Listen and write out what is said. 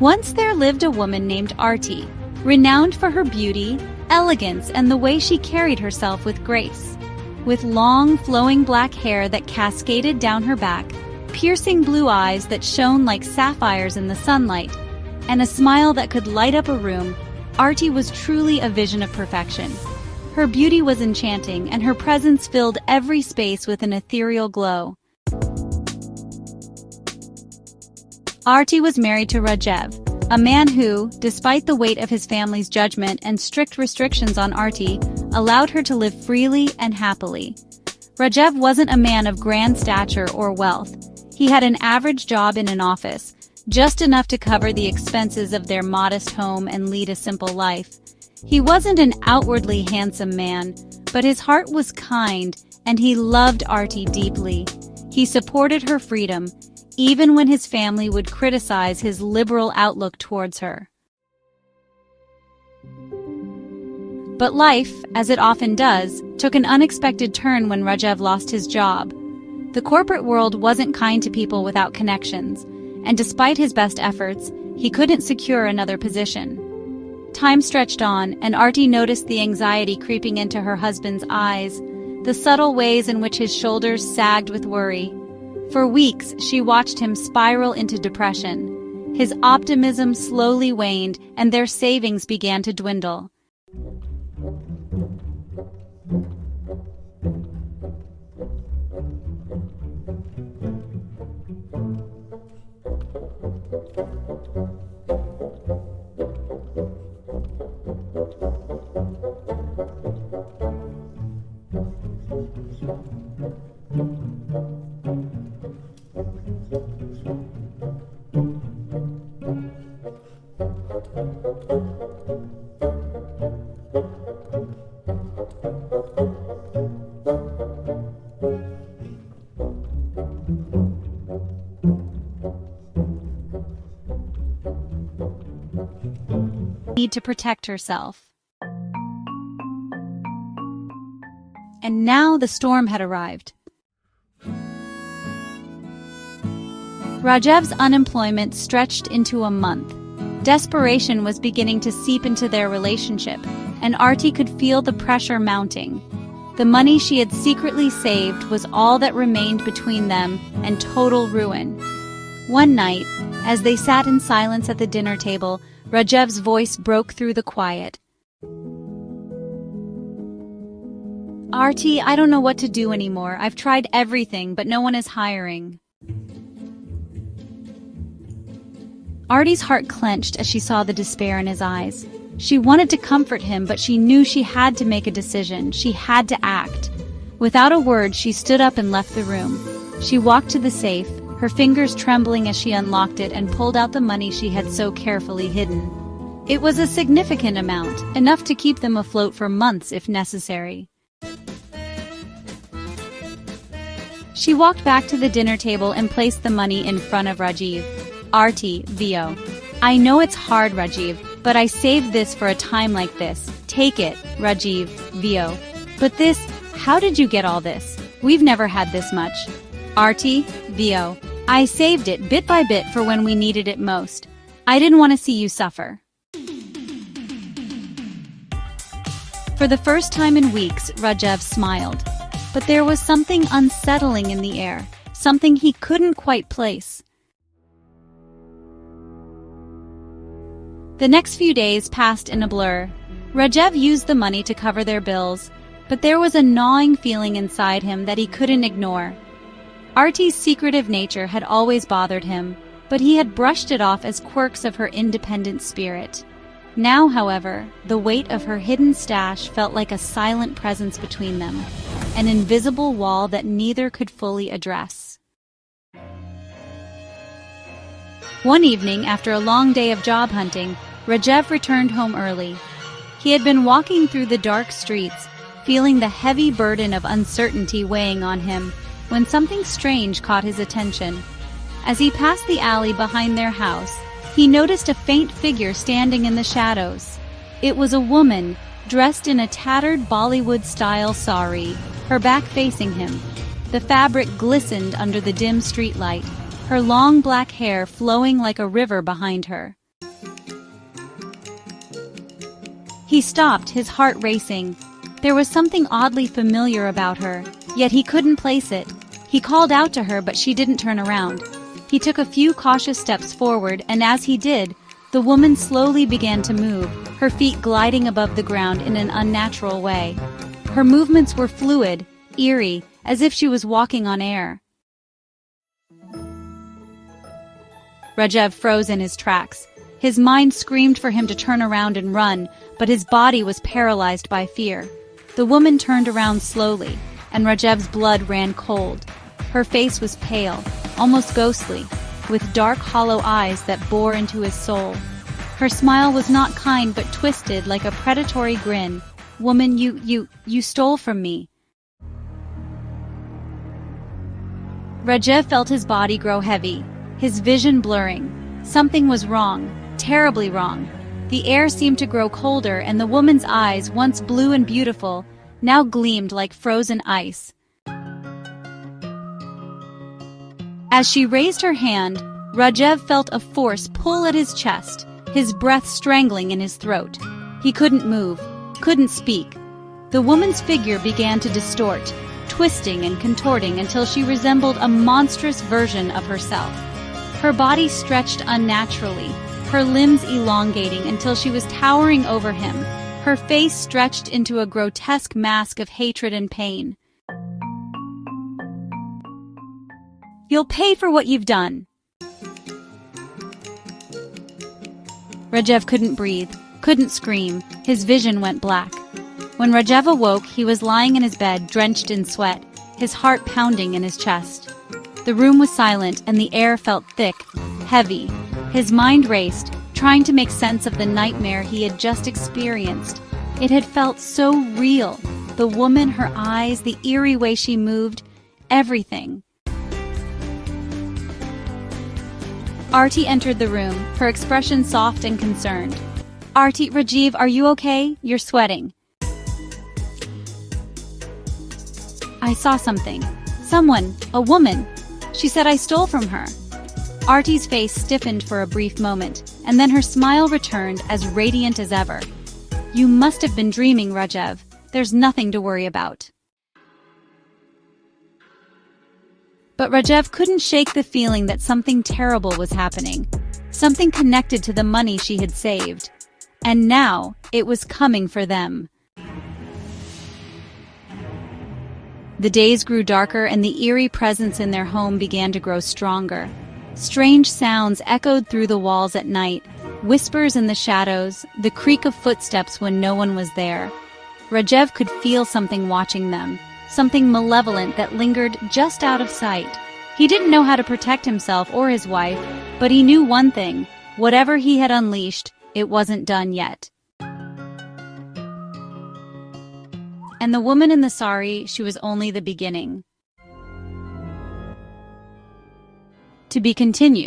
Once there lived a woman named Aarti, renowned for her beauty, elegance, and the way she carried herself with grace. With long, flowing black hair that cascaded down her back, piercing blue eyes that shone like sapphires in the sunlight, and a smile that could light up a room, Aarti was truly a vision of perfection. Her beauty was enchanting, and her presence filled every space with an ethereal glow. Aarti was married to Rajeev, a man who, despite the weight of his family's judgment and strict restrictions on Aarti, allowed her to live freely and happily. Rajeev wasn't a man of grand stature or wealth. He had an average job in an office, just enough to cover the expenses of their modest home and lead a simple life. He wasn't an outwardly handsome man, but his heart was kind, and he loved Aarti deeply. He supported her freedom, even when his family would criticize his liberal outlook towards her. But life, as it often does, took an unexpected turn when Rajeev lost his job. The corporate world wasn't kind to people without connections, and despite his best efforts, he couldn't secure another position. Time stretched on, and Aarti noticed the anxiety creeping into her husband's eyes, the subtle ways in which his shoulders sagged with worry. For weeks, she watched him spiral into depression. His optimism slowly waned, and their savings began to dwindle. Need to protect herself. And now the storm had arrived. Rajev's unemployment stretched into a month. Desperation was beginning to seep into their relationship, and Aarti could feel the pressure mounting. The money she had secretly saved was all that remained between them, and total ruin. One night, as they sat in silence at the dinner table, Rajev's voice broke through the quiet. Aarti, I don't know what to do anymore. I've tried everything, but no one is hiring. Aarti's heart clenched as she saw the despair in his eyes. She wanted to comfort him, but she knew she had to make a decision. She had to act. Without a word, she stood up and left the room. She walked to the safe, her fingers trembling as she unlocked it and pulled out the money she had so carefully hidden. It was a significant amount, enough to keep them afloat for months if necessary. She walked back to the dinner table and placed the money in front of Rajeev. Aarti, VO. I know it's hard, Rajeev, but I saved this for a time like this. Take it, Rajeev, VO. But this, how did you get all this? We've never had this much. Aarti, VO. I saved it bit by bit for when we needed it most. I didn't want to see you suffer. For the first time in weeks, Rajeev smiled. But there was something unsettling in the air, something he couldn't quite place. The next few days passed in a blur. Rajeev used the money to cover their bills, but there was a gnawing feeling inside him that he couldn't ignore. Aarti's secretive nature had always bothered him, but he had brushed it off as quirks of her independent spirit. Now, however, the weight of her hidden stash felt like a silent presence between them, an invisible wall that neither could fully address. One evening, after a long day of job hunting, Rajeev returned home early. He had been walking through the dark streets, feeling the heavy burden of uncertainty weighing on him, when something strange caught his attention. As he passed the alley behind their house, he noticed a faint figure standing in the shadows. It was a woman, dressed in a tattered Bollywood-style saree, her back facing him. The fabric glistened under the dim streetlight, her long black hair flowing like a river behind her. He stopped, his heart racing. There was something oddly familiar about her, yet he couldn't place it. He called out to her, but she didn't turn around. He took a few cautious steps forward, and as he did, the woman slowly began to move, her feet gliding above the ground in an unnatural way. Her movements were fluid, eerie, as if she was walking on air. Rajeev froze in his tracks. His mind screamed for him to turn around and run, but his body was paralyzed by fear. The woman turned around slowly, and Rajev's blood ran cold. Her face was pale, almost ghostly, with dark, hollow eyes that bore into his soul. Her smile was not kind but twisted like a predatory grin. "Woman, you stole from me." Rajeev felt his body grow heavy, his vision blurring. Something was wrong, terribly wrong. The air seemed to grow colder, and the woman's eyes, once blue and beautiful, now gleamed like frozen ice. As she raised her hand, Rajeev felt a force pull at his chest, his breath strangling in his throat. He couldn't move, couldn't speak. The woman's figure began to distort, twisting and contorting until she resembled a monstrous version of herself. Her body stretched unnaturally, her limbs elongating until she was towering over him, her face stretched into a grotesque mask of hatred and pain. "You'll pay for what you've done." Rajeev couldn't breathe, couldn't scream. His vision went black. When Rajeev awoke, he was lying in his bed, drenched in sweat, his heart pounding in his chest. The room was silent, and the air felt thick, heavy. His mind raced, trying to make sense of the nightmare he had just experienced. It had felt so real. The woman, her eyes, the eerie way she moved, everything. Aarti entered the room, her expression soft and concerned. "Aarti, Rajeev, are you okay? You're sweating." "I saw something. Someone, a woman. She said I stole from her." Aarti's face stiffened for a brief moment, and then her smile returned as radiant as ever. "You must have been dreaming, Rajeev. There's nothing to worry about." But Rajeev couldn't shake the feeling that something terrible was happening, something connected to the money she had saved. And now, it was coming for them. The days grew darker, and the eerie presence in their home began to grow stronger. Strange sounds echoed through the walls at night, whispers in the shadows, the creak of footsteps when no one was there. Rajeev could feel something watching them, something malevolent that lingered just out of sight. He didn't know how to protect himself or his wife, but he knew one thing: whatever he had unleashed, it wasn't done yet. And the woman in the saree, she was only the beginning. To be continued.